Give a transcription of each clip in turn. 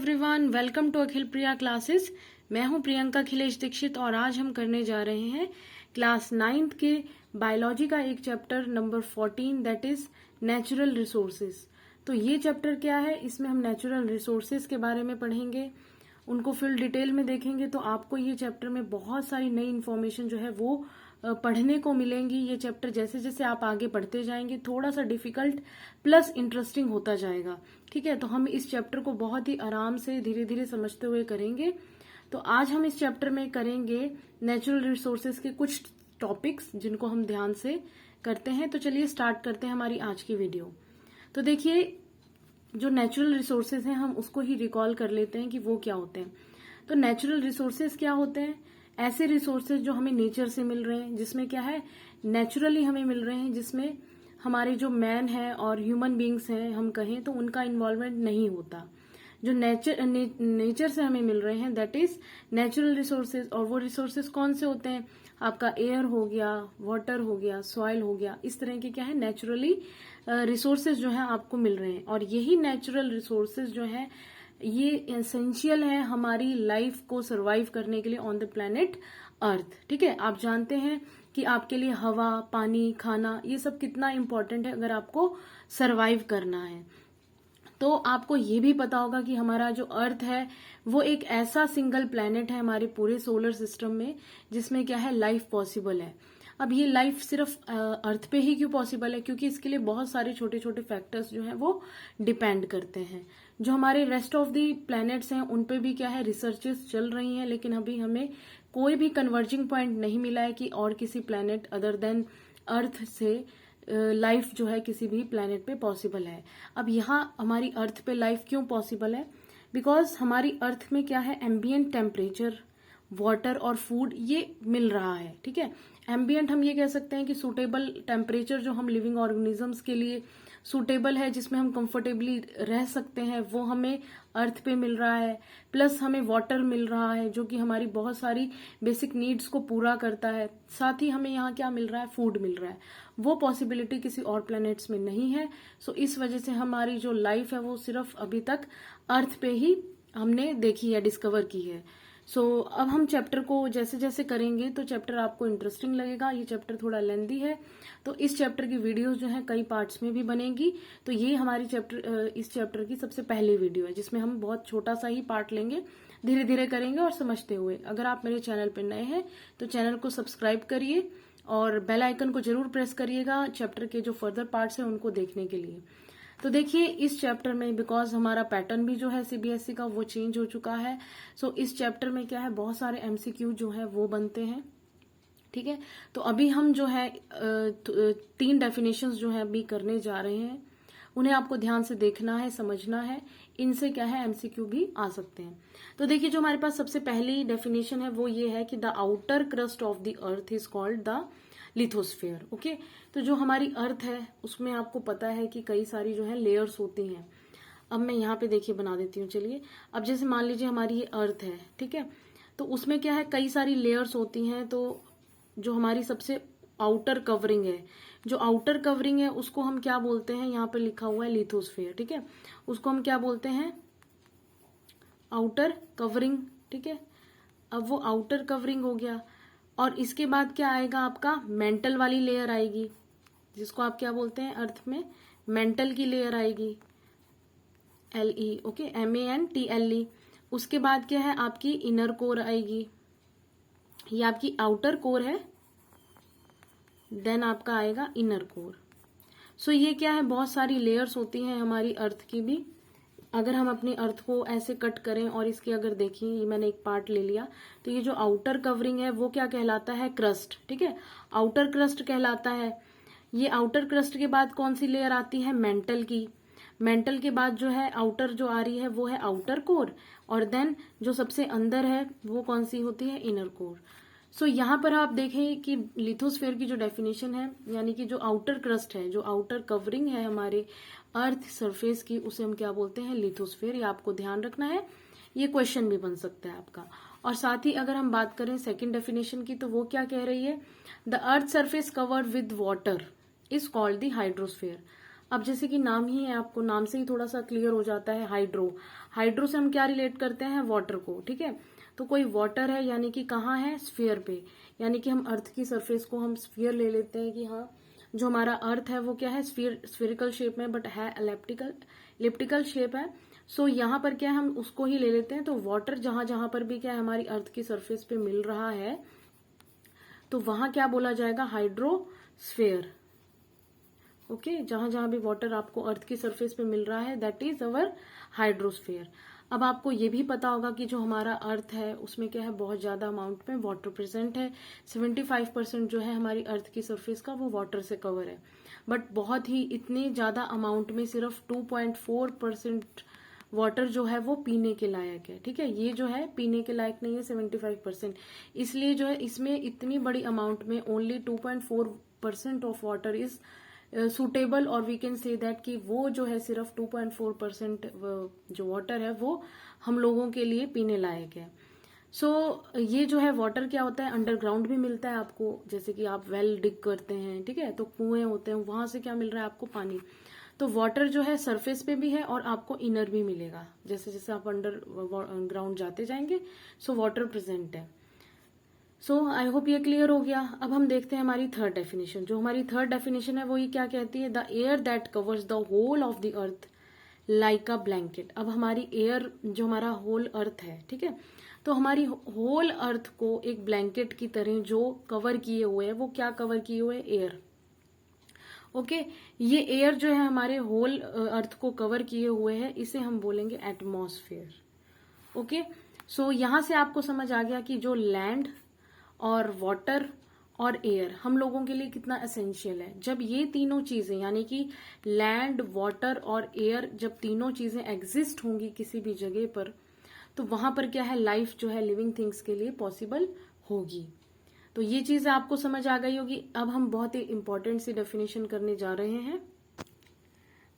Everyone, welcome to Akhil Priya classes. मैं हूं प्रियंका अखिलेश दीक्षित और आज हम करने जा रहे हैं क्लास 9th के बायोलॉजी का एक chapter number 14 that is natural resources. तो ये चैप्टर क्या है, इसमें हम नेचुरल रिसोर्सेज के बारे में पढ़ेंगे, उनको फुल डिटेल में देखेंगे। तो आपको ये चैप्टर में बहुत सारी नई इन्फॉर्मेशन जो है वो पढ़ने को मिलेंगी। ये चैप्टर जैसे जैसे आप आगे पढ़ते जाएंगे थोड़ा सा डिफिकल्ट प्लस इंटरेस्टिंग होता जाएगा। ठीक है, तो हम इस चैप्टर को बहुत ही आराम से धीरे धीरे समझते हुए करेंगे। तो आज हम इस चैप्टर में करेंगे नेचुरल रिसोर्सेज के कुछ टॉपिक्स जिनको हम ध्यान से करते हैं। तो चलिए स्टार्ट करते हैं हमारी आज की वीडियो। तो देखिए, जो नेचुरल रिसोर्सेज हैं हम उसको ही रिकॉल कर लेते हैं कि वो क्या होते हैं। तो नेचुरल रिसोर्सेज क्या होते हैं? ऐसे रिसोर्सेज जो हमें नेचर से मिल रहे हैं, जिसमें क्या है नेचुरली हमें मिल रहे हैं, जिसमें हमारे जो मैन है और ह्यूमन बींग्स हैं हम कहें तो उनका इन्वॉल्वमेंट नहीं होता। जो नेचर से हमें मिल रहे हैं दैट इज नेचुरल रिसोर्सेज। और वो रिसोर्सेज कौन से होते हैं? आपका एयर हो गया, वाटर हो गया, सॉइल हो गया, इस तरह के क्या है नेचुरली रिसोर्सेज जो है आपको मिल रहे हैं। और यही नेचुरल रिसोर्सेज जो है ये एसेंशियल है हमारी लाइफ को सरवाइव करने के लिए ऑन द प्लेनेट अर्थ। ठीक है, आप जानते हैं कि आपके लिए हवा, पानी, खाना ये सब कितना इंपॉर्टेंट है अगर आपको सरवाइव करना है। तो आपको ये भी पता होगा कि हमारा जो अर्थ है वो एक ऐसा सिंगल प्लेनेट है हमारे पूरे सोलर सिस्टम में जिसमें क्या है लाइफ पॉसिबल है। अब ये लाइफ सिर्फ अर्थ पे ही क्यों पॉसिबल है? क्योंकि इसके लिए बहुत सारे छोटे छोटे फैक्टर्स जो हैं वो डिपेंड करते हैं। जो हमारे रेस्ट ऑफ दी प्लैनेट्स हैं उन पे भी क्या है रिसर्चेस चल रही हैं, लेकिन अभी हमें कोई भी कन्वर्जिंग पॉइंट नहीं मिला है कि और किसी प्लैनेट अदर देन अर्थ से लाइफ जो है किसी भी प्लैनेट पे पॉसिबल है। अब यहाँ हमारी अर्थ पे लाइफ क्यों पॉसिबल है? बिकॉज हमारी अर्थ में क्या है एम्बियंट टेम्परेचर, वाटर और फूड ये मिल रहा है। ठीक है, एम्बियंट हम ये कह सकते हैं कि सूटेबल टेम्परेचर जो हम लिविंग ऑर्गेनिजम्स के लिए सूटेबल है, जिसमें हम कंफर्टेबली रह सकते हैं, वो हमें अर्थ पे मिल रहा है। प्लस हमें वाटर मिल रहा है जो कि हमारी बहुत सारी बेसिक नीड्स को पूरा करता है। साथ ही हमें यहाँ क्या मिल रहा है? फूड मिल रहा है। वो पॉसिबिलिटी किसी और प्लैनेट्स में नहीं है। सो इस वजह से हमारी जो लाइफ है वो सिर्फ अभी तक अर्थ पे ही हमने देखी है, डिस्कवर की है। अब हम चैप्टर को जैसे जैसे करेंगे तो चैप्टर आपको इंटरेस्टिंग लगेगा। ये चैप्टर थोड़ा लेंदी है तो इस चैप्टर की वीडियोस जो है कई पार्ट्स में भी बनेगी। तो ये हमारी इस चैप्टर की सबसे पहली वीडियो है जिसमें हम बहुत छोटा सा ही पार्ट लेंगे, धीरे धीरे करेंगे और समझते हुए। अगर आप मेरे चैनल पर नए हैं तो चैनल को सब्सक्राइब करिए और बेल आइकन को जरूर प्रेस करिएगा चैप्टर के जो फर्दर पार्ट्स हैं उनको देखने के लिए। तो देखिए, इस चैप्टर में बिकॉज हमारा पैटर्न भी जो है सीबीएसई का वो चेंज हो चुका है। इस चैप्टर में क्या है बहुत सारे एमसीक्यू जो है वो बनते हैं। ठीक है, तो अभी हम जो है 3 डेफिनेशंस जो है अभी करने जा रहे हैं, उन्हें आपको ध्यान से देखना है, समझना है। इनसे क्या है एमसीक्यू भी आ सकते हैं। तो देखिए, जो हमारे पास सबसे पहली डेफिनेशन है वो ये है कि the outer crust of the earth is called the lithosphere. Okay, तो जो हमारी अर्थ है उसमें आपको पता है कि कई सारी जो है लेयर्स होती हैं। अब मैं यहाँ पे देखिए बना देती हूँ। चलिए, अब जैसे मान लीजिए हमारी ये अर्थ है, ठीक है, तो उसमें क्या है कई सारी लेयर्स होती हैं। तो जो हमारी सबसे आउटर कवरिंग है, जो आउटर कवरिंग है उसको हम क्या बोलते हैं? यहाँ पे लिखा हुआ है लिथोस्फेयर। ठीक है, उसको हम क्या बोलते हैं? Outer covering. ठीक है, अब वो आउटर कवरिंग हो गया और इसके बाद क्या आएगा? आपका मेंटल वाली लेयर आएगी, जिसको आप क्या बोलते हैं अर्थ में? मेंटल की लेयर आएगी, LE। Okay, MANTLE। उसके बाद क्या है? आपकी इनर कोर आएगी, ये आपकी आउटर कोर है, देन आपका आएगा इनर कोर। ये क्या है बहुत सारी लेयर्स होती हैं हमारी अर्थ की भी। अगर हम अपनी अर्थ को ऐसे कट करें और इसकी अगर देखिए, ये मैंने एक पार्ट ले लिया, तो ये जो आउटर कवरिंग है वो क्या कहलाता है? क्रस्ट। ठीक है, आउटर क्रस्ट कहलाता है। ये आउटर क्रस्ट के बाद कौन सी लेयर आती है? मेंटल की। मेंटल के बाद जो है आउटर जो आ रही है वो है आउटर कोर, और देन जो सबसे अंदर है वो कौन सी होती है? Inner core. यहाँ पर आप देखें कि लिथोस्फेयर की जो डेफिनेशन है, यानी कि जो आउटर क्रस्ट है, जो आउटर कवरिंग है हमारे अर्थ सरफेस की, उसे हम क्या बोलते हैं? लिथोस्फेयर। ये आपको ध्यान रखना है, ये क्वेश्चन भी बन सकता है आपका। और साथ ही अगर हम बात करें सेकंड डेफिनेशन की, तो वो क्या कह रही है? The earth surface covered with water is called the hydrosphere. अब जैसे कि नाम ही है, आपको नाम से ही थोड़ा सा क्लियर हो जाता है, हाइड्रो। हाइड्रो से हम क्या रिलेट करते हैं, वाटर को, ठीक है। तो कोई वाटर है यानी कि कहाँ है, स्फीयर पे, यानी कि हम अर्थ की सरफेस को हम स्फीयर ले लेते हैं कि हाँ जो हमारा अर्थ है वो क्या है, स्फीरिकल शेप में, बट है इलिप्टिकल शेप है। सो यहाँ पर क्या है, हम उसको ही ले लेते हैं। तो वाटर जहां जहां पर भी क्या है हमारी अर्थ की सरफेस पे मिल रहा है तो वहां क्या बोला जाएगा, हाइड्रोस्फेयर। ओके, जहां जहां भी वाटर आपको अर्थ की सरफेस पे मिल रहा है दैट इज अवर हाइड्रोस्फेयर। अब आपको ये भी पता होगा कि जो हमारा अर्थ है उसमें क्या है, बहुत ज्यादा अमाउंट में वाटर प्रेजेंट है। 75% जो है हमारी अर्थ की सरफेस का वो वाटर से कवर है, बट बहुत ही इतने ज्यादा अमाउंट में सिर्फ 2.4% वाटर जो है वो पीने के लायक है, ठीक है। ये जो है पीने के लायक नहीं है 75%, इसलिए जो है इसमें इतनी बड़ी अमाउंट में only 2.4% of water is suitable, और वी कैन से दैट कि वो जो है सिर्फ 2.4% जो वाटर है वो हम लोगों के लिए पीने लायक है। सो ये जो है वाटर क्या होता है, अंडरग्राउंड भी मिलता है आपको, जैसे कि आप वेल डिग करते हैं, ठीक है, तो कुएं होते हैं, वहां से क्या मिल रहा है आपको, पानी। तो वाटर जो है सरफेस पे भी है और आपको इनर भी मिलेगा, जैसे जैसे आप अंडर ग्राउंड जाते जाएंगे सो वाटर प्रेजेंट है। सो आई होप ये क्लियर हो गया। अब हम देखते हैं हमारी थर्ड डेफिनेशन। जो हमारी थर्ड डेफिनेशन है वो ये क्या कहती है, the air that covers the whole of the earth like a blanket. अब हमारी एयर जो हमारा होल अर्थ है, ठीक है, तो हमारी होल अर्थ को एक ब्लैंकेट की तरह जो कवर किए हुए है, वो क्या कवर किए हुए, एयर। ओके, ये एयर जो है हमारे होल अर्थ को कवर किए हुए है, इसे हम बोलेंगे एटमॉस्फेयर। ओके, सो यहां से आपको समझ आ गया कि जो लैंड और वाटर और एयर हम लोगों के लिए कितना एसेंशियल है। जब ये तीनों चीजें यानी कि लैंड, वाटर और एयर, जब तीनों चीजें एग्जिस्ट होंगी किसी भी जगह पर, तो वहां पर क्या है, लाइफ जो है लिविंग थिंग्स के लिए पॉसिबल होगी। तो ये चीज आपको समझ आ गई होगी। अब हम बहुत ही इंपॉर्टेंट सी डेफिनेशन करने जा रहे हैं।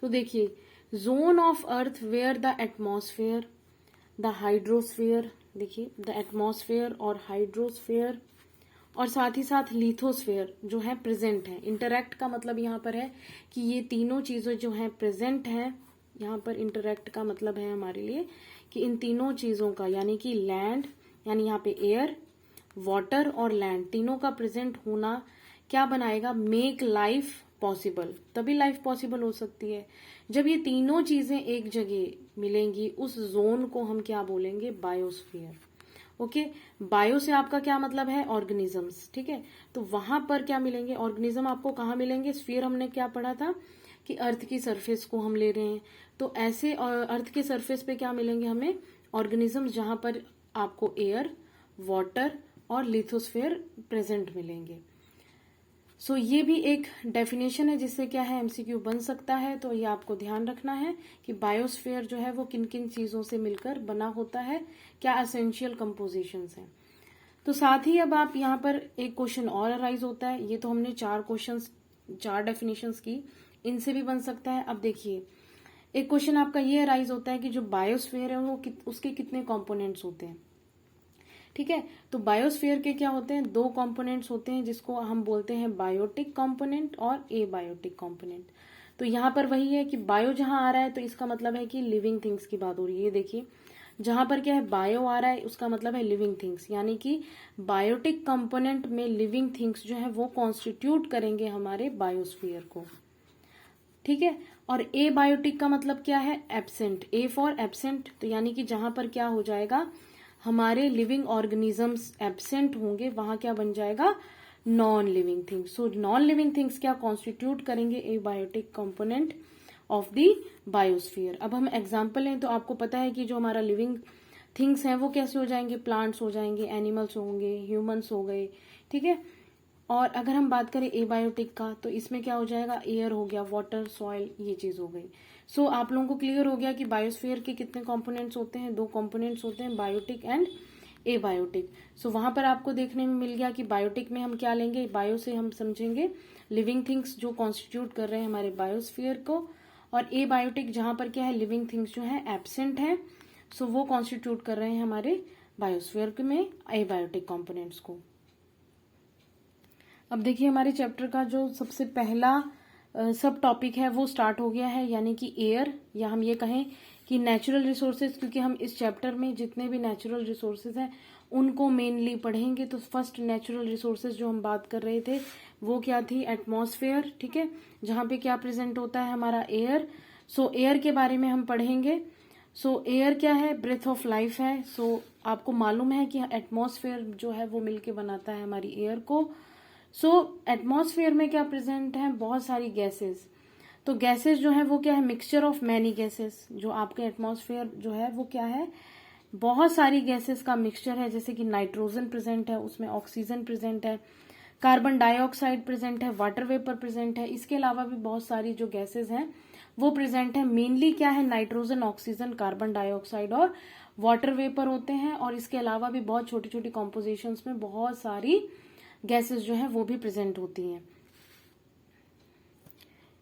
तो देखिए, zone of earth where the atmosphere, the hydrosphere, देखिए द एटमॉस्फेयर और हाइड्रोस्फेयर और साथ ही साथ लिथोस्फेयर जो है प्रेजेंट है। इंटरैक्ट का मतलब यहाँ पर है कि ये तीनों चीजें जो है प्रेजेंट है। यहाँ पर इंटरैक्ट का मतलब है हमारे लिए कि इन तीनों चीजों का, यानी कि लैंड, यानी यहाँ पे एयर, वाटर और लैंड तीनों का प्रेजेंट होना क्या बनाएगा, मेक लाइफ पॉसिबल। तभी लाइफ पॉसिबल हो सकती है जब ये तीनों चीजें एक जगह मिलेंगी। उस जोन को हम क्या बोलेंगे, बायोस्फीयर। ओके, बायो से आपका क्या मतलब है, ऑर्गेनिजम्स, ठीक है। तो वहां पर क्या मिलेंगे, ऑर्गेनिज्म आपको कहाँ मिलेंगे, स्फीयर हमने क्या पढ़ा था कि अर्थ की सरफेस को हम ले रहे हैं, तो ऐसे अर्थ के सरफेस पे क्या मिलेंगे हमें, ऑर्गेनिजम्स, जहां पर आपको एयर, वाटर और लिथोस्फेयर प्रेजेंट मिलेंगे। सो ये भी एक डेफिनेशन है जिससे क्या है एमसीक्यू बन सकता है। तो ये आपको ध्यान रखना है कि बायोस्फीयर जो है वो किन किन चीजों से मिलकर बना होता है, क्या एसेंशियल कंपोजिशंस हैं। तो साथ ही अब आप यहाँ पर एक क्वेश्चन और अराइज होता है। ये तो हमने चार डेफिनेशंस की, इनसे भी बन सकता है। अब देखिए, एक क्वेश्चन आपका ये अराइज होता है कि जो बायोस्फीयर है वो उसके कितने कॉम्पोनेंट्स होते हैं, ठीक है। तो बायोस्फीयर के क्या होते हैं, दो कंपोनेंट्स होते हैं जिसको हम बोलते हैं बायोटिक कंपोनेंट और एबायोटिक कंपोनेंट। तो यहाँ पर वही है कि बायो जहां आ रहा है तो इसका मतलब है कि लिविंग थिंग्स की बात हो रही है। ये देखिए, जहां पर क्या है बायो आ रहा है उसका मतलब है लिविंग थिंग्स, यानी कि बायोटिक कंपोनेंट में लिविंग थिंग्स जो है वो कॉन्स्टिट्यूट करेंगे हमारे बायोस्फीयर को, ठीक है। और एबायोटिक का मतलब क्या है, एब्सेंट, ए फॉर एब्सेंट। तो यानी कि जहां पर क्या हो जाएगा, हमारे लिविंग ऑर्गेनिजम्स एब्सेंट होंगे, वहां क्या बन जाएगा, non living things. So non living things क्या कॉन्स्टिट्यूट करेंगे, abiotic component of the biosphere. अब हम एग्जांपल लें तो आपको पता है कि जो हमारा लिविंग थिंग्स हैं वो कैसे हो जाएंगे, प्लांट्स हो जाएंगे, एनिमल्स होंगे, ह्यूमंस हो गए, ठीक है। और अगर हम बात करें एबायोटिक का तो इसमें क्या हो जाएगा, एयर हो गया, वाटर, सॉइल, ये चीज हो गई। सो आप लोगों को क्लियर हो गया कि बायोस्फीयर के कितने कंपोनेंट्स होते हैं, दो कंपोनेंट्स होते हैं, बायोटिक एंड एबायोटिक। सो वहां पर आपको देखने में मिल गया कि बायोटिक में हम क्या लेंगे, बायो से हम समझेंगे लिविंग थिंग्स जो कॉन्स्टिट्यूट कर रहे हैं हमारे बायोस्फीयर को, और एबायोटिक जहां पर क्या है लिविंग थिंग्स जो है एब्सेंट है, सो वो कॉन्स्टिट्यूट कर रहे हैं हमारे बायोस्फीयर में एबायोटिक कंपोनेंट्स को। अब देखिए, हमारे चैप्टर का जो सबसे पहला सब टॉपिक है वो स्टार्ट हो गया है, यानी कि एयर, या हम ये कहें कि नेचुरल रिसोर्सेज, क्योंकि हम इस चैप्टर में जितने भी नेचुरल रिसोर्सेज हैं उनको मेनली पढ़ेंगे। तो फर्स्ट नेचुरल रिसोर्सेज जो हम बात कर रहे थे वो क्या थी, एटमॉस्फेयर, ठीक है, जहाँ पे क्या प्रेजेंट होता है, हमारा एयर। सो एयर के बारे में हम पढ़ेंगे। सो एयर क्या है, ब्रेथ ऑफ लाइफ है। सो आपको मालूम है कि एटमॉस्फेयर जो है वो मिलके बनाता है हमारी एयर को। सो एटमॉस्फेयर में क्या प्रेजेंट है, बहुत सारी गैसेस। तो गैसेस जो है वो क्या है, मिक्सचर ऑफ मैनी गैसेस। जो आपके एटमॉस्फेयर जो है वो क्या है, बहुत सारी गैसेस का मिक्सचर है। जैसे कि नाइट्रोजन प्रेजेंट है, उसमें ऑक्सीजन प्रेजेंट है, कार्बन डाइऑक्साइड प्रेजेंट है, वाटर वेपर प्रेजेंट है। इसके अलावा भी बहुत सारी जो गैसेस हैं वो प्रेजेंट है। मेनली क्या है, नाइट्रोजन, ऑक्सीजन, कार्बन डाइऑक्साइड और वाटर वेपर होते हैं। और इसके अलावा भी बहुत छोटी छोटी कॉम्पोजिशंस में बहुत सारी गैसेस जो है वो भी प्रेजेंट होती हैं।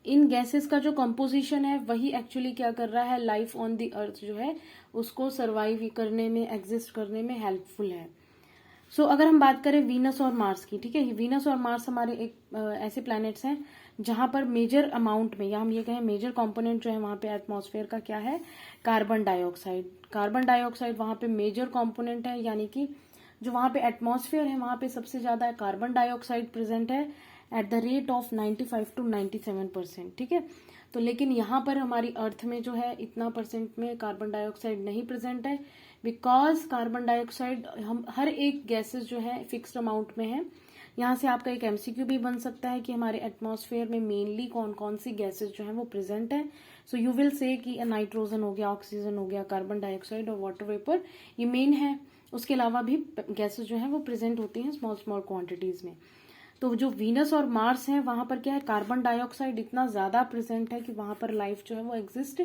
इन गैसेस का जो कंपोजिशन है वही एक्चुअली क्या कर रहा है, लाइफ ऑन द अर्थ जो है उसको सरवाइव करने में, एग्जिस्ट करने में हेल्पफुल है। सो अगर हम बात करें वीनस और मार्स की, ठीक है, वीनस और मार्स हमारे एक ऐसे प्लैनेट्स हैं जहां पर मेजर अमाउंट में, या हम ये कहें मेजर कंपोनेंट जो है वहां पे एटमॉस्फेयर का क्या है, कार्बन डाइऑक्साइड। कार्बन डाइऑक्साइड वहां पे मेजर कंपोनेंट है, यानी कि जो वहां पे एटमॉस्फेयर है वहां पे सबसे ज्यादा कार्बन डाइऑक्साइड प्रेजेंट है at the rate of 95 to 97%, ठीक है। तो लेकिन यहाँ पर हमारी अर्थ में जो है इतना परसेंट में कार्बन डाइऑक्साइड नहीं प्रेजेंट है, बिकॉज कार्बन डाइऑक्साइड हम हर एक गैसेस जो है फिक्स्ड अमाउंट में है। यहाँ से आपका एक एमसीक्यू भी बन सकता है कि हमारे एटमॉस्फेयर में मेनली कौन कौन सी गैसेस जो है वो प्रेजेंट है। सो यू विल से कि नाइट्रोजन हो गया, ऑक्सीजन हो गया, कार्बन डाइऑक्साइड और वाटर वेपर, ये मेन है। उसके अलावा भी गैसेस जो है वो प्रेजेंट होती हैं स्मॉल स्मॉल क्वांटिटीज में। तो जो वीनस और मार्स है वहां पर क्या है, कार्बन डाइऑक्साइड इतना ज्यादा प्रेजेंट है कि वहां पर लाइफ जो है वो एग्जिस्ट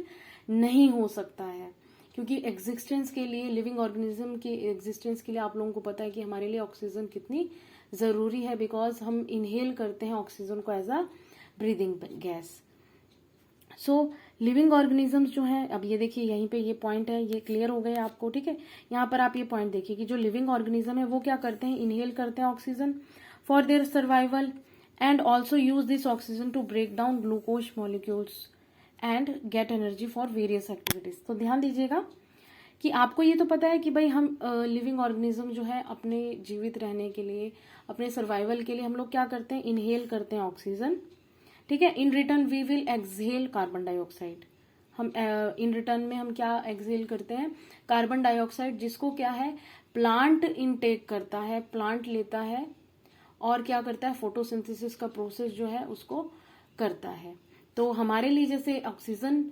नहीं हो सकता है। क्योंकि एग्जिस्टेंस के लिए, लिविंग ऑर्गेनिज्म के एग्जिस्टेंस के लिए आप लोगों को पता है कि हमारे लिए ऑक्सीजन कितनी जरूरी है, बिकॉज हम इनहेल करते हैं ऑक्सीजन को as a breathing gas. So living organisms जो है, अब ये देखिए यहीं पे ये पॉइंट है, ये क्लियर हो गए आपको, ठीक है। यहाँ पर आप ये पॉइंट देखिए कि जो लिविंग ऑर्गेनिज्म है वो क्या करते हैं, इनहेल करते हैं oxygen for their survival and also use this oxygen to break down glucose molecules and get energy for various activities. तो ध्यान दीजिएगा कि आपको ये तो पता है कि भाई हम लिविंग ऑर्गेनिज्म जो है अपने जीवित रहने के लिए, अपने सर्वाइवल के लिए हम लोग क्या करते हैं, इनहेल करते हैं ऑक्सीजन, ठीक है। In return we will exhale carbon dioxide. हम इन रिटर्न में हम क्या एक्सहेल करते हैं, कार्बन डाइऑक्साइड, जिसको क्या है, प्लांट इनटेक करता है, प्लांट लेता है और क्या करता है, फोटोसिंथेसिस का प्रोसेस जो है उसको करता है। तो हमारे लिए जैसे ऑक्सीजन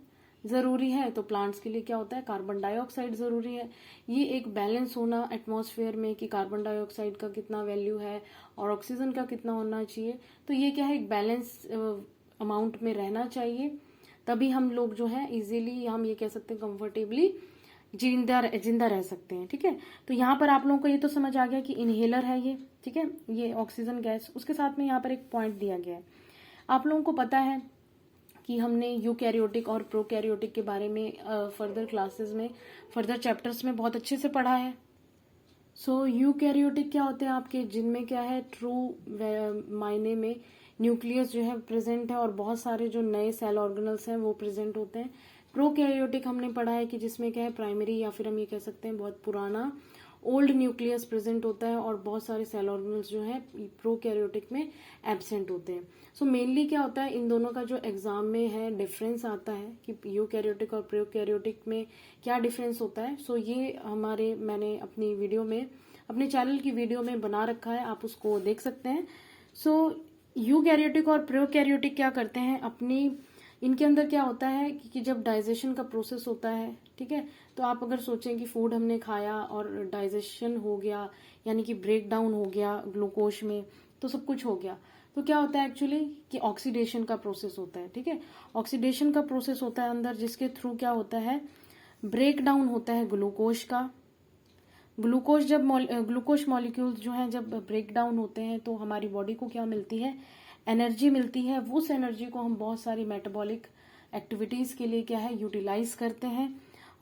जरूरी है तो प्लांट्स के लिए क्या होता है, कार्बन डाइऑक्साइड जरूरी है। ये एक बैलेंस होना एटमॉस्फेयर में कि कार्बन डाइऑक्साइड का कितना वैल्यू है और ऑक्सीजन का कितना होना चाहिए। तो ये क्या है, एक बैलेंस अमाउंट में रहना चाहिए, तभी हम लोग जो है इजीली, हम ये कह सकते हैं कंफर्टेबली जिंदा रह सकते हैं, ठीक है। तो यहाँ पर आप लोगों को ये तो समझ आ गया कि इनहेलर है ये, ठीक है, ये ऑक्सीजन गैस। उसके साथ में यहाँ पर एक पॉइंट दिया गया है, आप लोगों को पता है कि हमने यूकैरियोटिक और प्रोकैरियोटिक के बारे में फर्दर क्लासेस में, फर्दर चैप्टर्स में बहुत अच्छे से पढ़ा है। सो यूकैरियोटिक क्या होते हैं आपके, जिनमें क्या है, ट्रू मायने में न्यूक्लियस जो है प्रेजेंट है और बहुत सारे जो नए सेल ऑर्गेनल्स हैं वो प्रेजेंट होते हैं। प्रोकैरियोटिक हमने पढ़ा है कि जिसमें क्या है, प्राइमरी या फिर हम ये कह सकते हैं बहुत पुराना ओल्ड न्यूक्लियस प्रेजेंट होता है और बहुत सारे सेल ऑर्गेनल्स जो है प्रोकैरियोटिक में एब्सेंट होते हैं। सो मेनली क्या होता है, इन दोनों का जो एग्जाम में है डिफरेंस आता है कि यूकैरियोटिक और प्रोकैरियोटिक में क्या डिफरेंस होता है। सो ये मैंने अपनी वीडियो में, अपने चैनल की वीडियो में बना रखा है, आप उसको देख सकते हैं। सो यूकैरियोटिक और प्रोकैरियोटिक क्या करते हैं, अपनी इनके अंदर क्या होता है कि जब डाइजेशन का प्रोसेस होता है, ठीक है, तो आप अगर सोचें कि फूड हमने खाया और डाइजेशन हो गया, यानी कि ब्रेक डाउन हो गया ग्लूकोज में, तो सब कुछ हो गया, तो क्या होता है एक्चुअली कि ऑक्सीडेशन का प्रोसेस होता है, ठीक है। ऑक्सीडेशन का प्रोसेस होता है अंदर, जिसके थ्रू क्या होता है, ब्रेक डाउन होता है ग्लूकोज का। ग्लूकोज मॉलिक्यूल्स जो हैं जब ब्रेक डाउन होते हैं तो हमारी बॉडी को क्या मिलती है, एनर्जी मिलती है। उस एनर्जी को हम बहुत सारी मेटाबॉलिक एक्टिविटीज के लिए क्या है, यूटिलाइज करते हैं।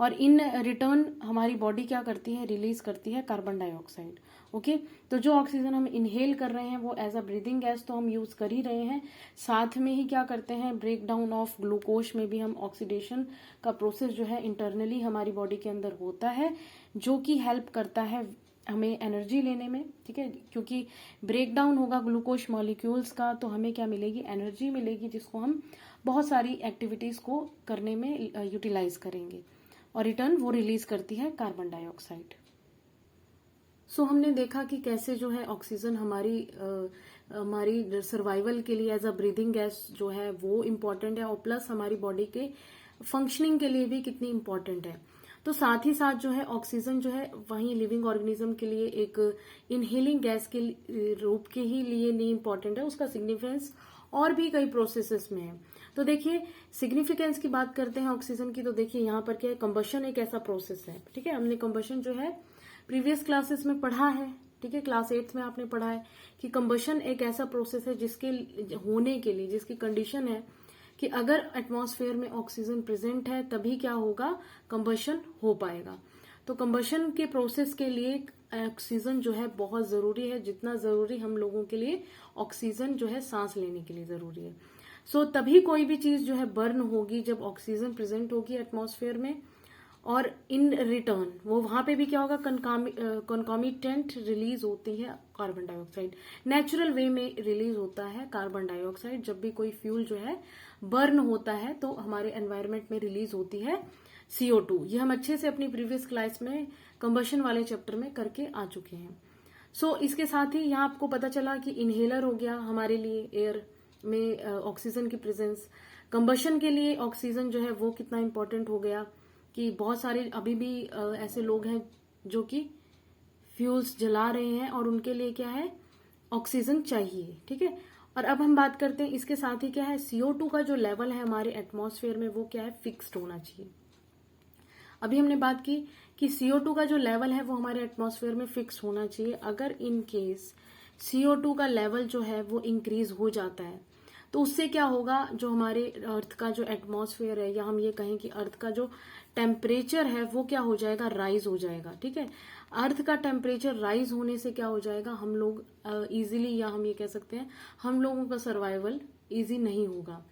और इन रिटर्न हमारी बॉडी क्या करती है, रिलीज करती है कार्बन डाइऑक्साइड। ओके, तो जो ऑक्सीजन हम इनहेल कर रहे हैं वो एज अ ब्रीदिंग गैस तो हम यूज कर ही रहे हैं, साथ में ही क्या करते हैं, ब्रेक डाउन ऑफ ग्लूकोज में भी हम ऑक्सीडेशन का प्रोसेस जो है इंटरनली हमारी बॉडी के अंदर होता है, जो कि हेल्प करता है हमें एनर्जी लेने में। ठीक है, क्योंकि ब्रेक डाउन होगा ग्लूकोज मॉलिक्यूल्स का तो हमें क्या मिलेगी, एनर्जी मिलेगी, जिसको हम बहुत सारी एक्टिविटीज को करने में यूटिलाइज करेंगे, और रिटर्न वो रिलीज करती है कार्बन डाइऑक्साइड। सो हमने देखा कि कैसे जो है ऑक्सीजन हमारी सर्वाइवल के लिए एज अ ब्रीदिंग गैस जो है वो इम्पॉर्टेंट है, और प्लस हमारी बॉडी के फंक्शनिंग के लिए भी कितनी इम्पॉर्टेंट है। तो साथ ही साथ जो है ऑक्सीजन जो है वहीं लिविंग ऑर्गेनिज्म के लिए एक इनहेलिंग गैस के रूप के ही लिए नहीं इम्पॉर्टेंट है, उसका सिग्निफिकेंस और भी कई प्रोसेसेस में है। तो देखिए सिग्निफिकेंस की बात करते हैं ऑक्सीजन की, तो देखिए यहाँ पर क्या है, कंबशन एक ऐसा प्रोसेस है। ठीक है, हमने कंबशन जो है प्रीवियस क्लासेस में पढ़ा है। ठीक है, क्लास 8 में आपने पढ़ा है कि कंबशन एक ऐसा प्रोसेस है जिसके होने के लिए, जिसकी कंडीशन है कि अगर एटमॉस्फेयर में ऑक्सीजन प्रेजेंट है तभी क्या होगा, कंबशन हो पाएगा। तो कंबशन के प्रोसेस के लिए ऑक्सीजन जो है बहुत जरूरी है, जितना जरूरी हम लोगों के लिए ऑक्सीजन जो है सांस लेने के लिए जरूरी है। सो तभी कोई भी चीज जो है बर्न होगी जब ऑक्सीजन प्रेजेंट होगी एटमॉस्फेयर में, और इन रिटर्न वो वहां पे भी क्या होगा, कॉन्कॉमिटेंट रिलीज होती है कार्बन डाइऑक्साइड, नेचुरल वे में रिलीज होता है कार्बन डाइऑक्साइड। जब भी कोई फ्यूल जो है बर्न होता है तो हमारे एनवायरमेंट में रिलीज होती है CO2। ये हम अच्छे से अपनी प्रीवियस क्लास में कंबशन वाले चैप्टर में करके आ चुके हैं। सो इसके साथ ही यहाँ आपको पता चला कि इनहेलर हो गया हमारे लिए एयर में ऑक्सीजन की प्रेजेंस, कंबशन के लिए ऑक्सीजन जो है वो कितना इंपॉर्टेंट हो गया कि बहुत सारे अभी भी ऐसे लोग हैं जो कि फ्यूल्स जला रहे हैं और उनके लिए क्या है, ऑक्सीजन चाहिए। ठीक है, और अब हम बात करते हैं इसके साथ ही क्या है, CO2 का जो लेवल है हमारे एटमॉस्फेयर में वो क्या है, फिक्स्ड होना चाहिए। अभी हमने बात की कि CO2 का जो लेवल है वो हमारे एटमॉस्फेयर में फिक्स होना चाहिए। अगर इन केस CO2 का लेवल जो है वो इंक्रीज हो जाता है तो उससे क्या होगा, जो हमारे अर्थ का जो एटमॉस्फेयर है, या हम ये कहें कि अर्थ का जो टेम्परेचर है वो क्या हो जाएगा, राइज हो जाएगा। ठीक है, अर्थ का टेम्परेचर राइज होने से क्या हो जाएगा, हम लोग इजीली, या हम ये कह सकते हैं हम लोगों का सर्वाइवल इजी नहीं होगा।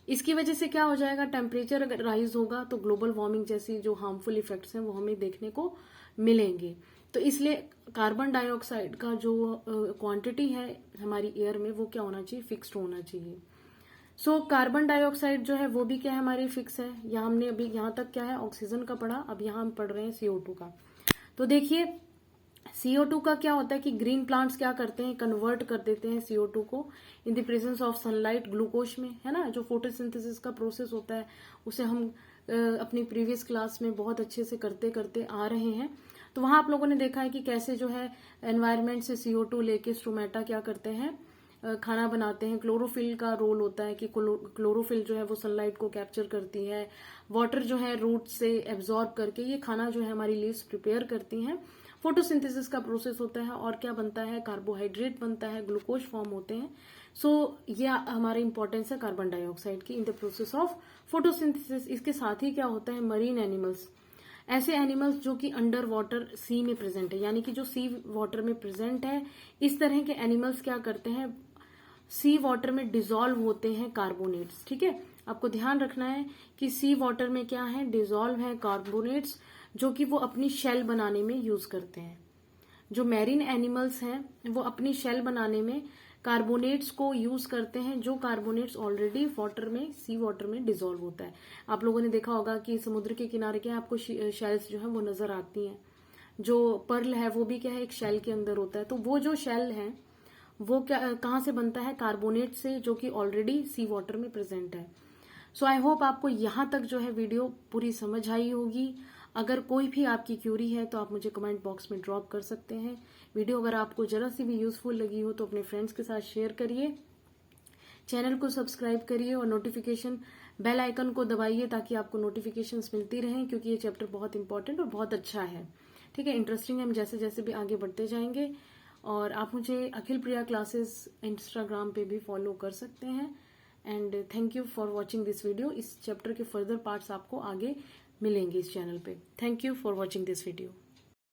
इसकी वजह से क्या हो जाएगा, टेम्परेचर अगर राइज होगा तो ग्लोबल वार्मिंग जैसी जो हार्मफुल इफेक्ट्स हैं वो हमें देखने को मिलेंगे। तो इसलिए कार्बन डाइऑक्साइड का जो क्वांटिटी है हमारी एयर में वो क्या होना चाहिए, फिक्स्ड होना चाहिए। सो कार्बन डाइऑक्साइड जो है वो भी क्या है, हमारी फिक्स है। यहाँ हमने अभी यहाँ तक क्या है ऑक्सीजन का पढ़ा, अब यहाँ हम पढ़ रहे हैं CO2 का। तो देखिए CO2 का क्या होता है कि ग्रीन प्लांट्स क्या करते हैं, कन्वर्ट कर देते हैं CO2 को in the presence of sunlight glucose में, है ना। जो फोटोसिंथेसिस का प्रोसेस होता है उसे हम अपनी प्रीवियस क्लास में बहुत अच्छे से करते करते आ रहे हैं। तो वहां आप लोगों ने देखा है कि कैसे जो है एनवायरमेंट से CO2 लेके स्टोमेटा क्या करते हैं, खाना बनाते हैं। क्लोरोफिल का रोल होता है कि क्लोरोफिल जो है वो सनलाइट को कैप्चर करती है, वाटर जो है रूट से एब्जॉर्ब करके ये खाना जो है हमारी लीव्स प्रिपेयर करती हैं। फोटोसिंथेसिस का प्रोसेस होता है और क्या बनता है, कार्बोहाइड्रेट बनता है, ग्लूकोज फॉर्म होते हैं। सो ये हमारी इंपॉर्टेंस है कार्बन डाइऑक्साइड की in the process of photosynthesis. इसके साथ ही क्या होता है, मरीन एनिमल्स, ऐसे एनिमल्स जो कि अंडर वाटर सी में प्रेजेंट है, यानी कि जो सी वाटर में प्रेजेंट है, इस तरह के एनिमल्स क्या करते हैं, सी वाटर में डिजोल्व होते हैं कार्बोनेट्स। ठीक है, आपको ध्यान रखना है कि सी वाटर में क्या है, डिजोल्व है कार्बोनेट्स, जो कि वो अपनी शेल बनाने में यूज करते हैं। जो मैरीन एनिमल्स हैं वो अपनी शेल बनाने में कार्बोनेट्स को यूज करते हैं, जो कार्बोनेट्स ऑलरेडी वाटर में, सी वाटर में डिजोल्व होता है। आप लोगों ने देखा होगा कि समुद्र के किनारे क्या आपको शेल्स जो है वो नजर आती हैं। जो पर्ल है वो भी क्या है, एक शेल के अंदर होता है। तो वो जो शेल है वो क्या कहाँ से बनता है, कार्बोनेट से, जो कि ऑलरेडी सी वाटर में प्रेजेंट है। सो आई होप आपको यहाँ तक जो है वीडियो पूरी समझ आई होगी। अगर कोई भी आपकी क्यूरी है तो आप मुझे कमेंट बॉक्स में ड्रॉप कर सकते हैं। वीडियो अगर आपको जरा सी भी यूजफुल लगी हो तो अपने फ्रेंड्स के साथ शेयर करिए, चैनल को सब्सक्राइब करिए और नोटिफिकेशन बेल आइकन को दबाइए ताकि आपको नोटिफिकेशंस मिलती रहें, क्योंकि ये चैप्टर बहुत इंपॉर्टेंट और बहुत अच्छा है। ठीक है, इंटरेस्टिंग है, हम जैसे जैसे भी आगे बढ़ते जाएंगे। और आप मुझे अखिल प्रिया क्लासेस इंस्टाग्राम पे भी फॉलो कर सकते हैं। And thank you for watching this video. इस चैप्टर के फर्दर पार्ट्स आपको आगे मिलेंगे इस चैनल पे। Thank you for watching this video.